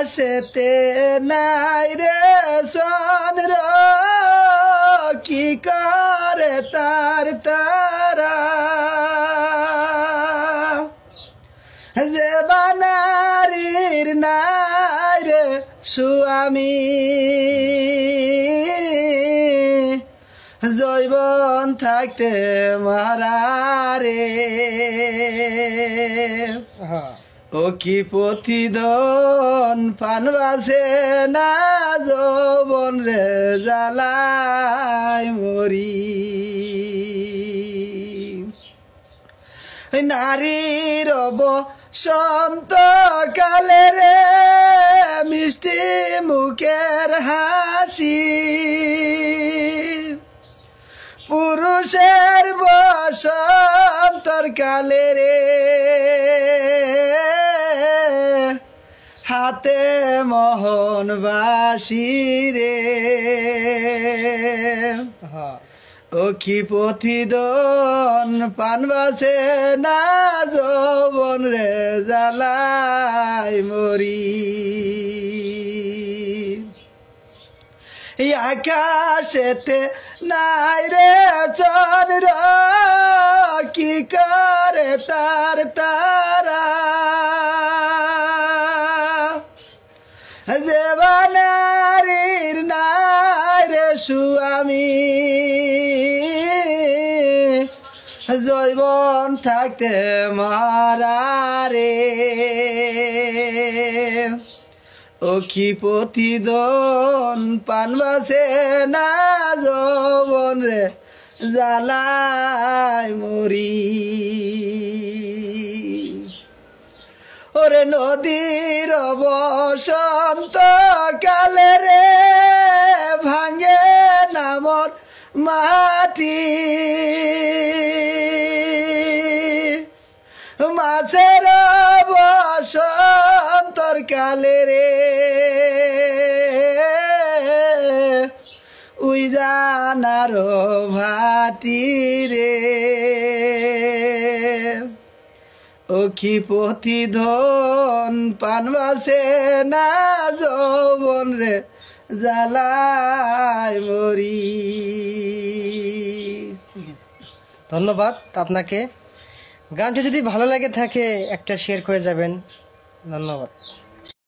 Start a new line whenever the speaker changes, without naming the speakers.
আকাশেতে নাই রে চন্দ্র কি করে তার তারা যে বানারির নাই রে স্বামী জৈবন থাকতে মারারে ও কি প্রতিদন পানবাসে না যৌবন রে জ্বালায় মরি নারীর বসন্ত কালে রে মিষ্টি মুখের হাসি পুরুষের বসন্তর কালে রে হাতে মোহন বাসি রে ও কি প্রতিদন পানবাসে না যৌবন রে জ্বালায় মরি আকাশেতে নাই রে চন্দ্র কি করে তার তারা যে বানারির নাই রে স্বামী জৈবন থাকতে মারারে ও কি প্রতিদন পানবাসে না যৌবন রে জ্বালায় মরি ওরে নদীর বসন্ত কালে রে ভাঙে নামর মাটি মাছের বসন্তর কালে রে উই জানার ভাটি রে ও কি প্রতিধন পানবাসে না যৌবন রে জ্বালায় মরি।
ধন্যবাদ আপনাকে। গানটি যদি ভালো লাগে থাকে একটা শেয়ার করে যাবেন। ধন্যবাদ।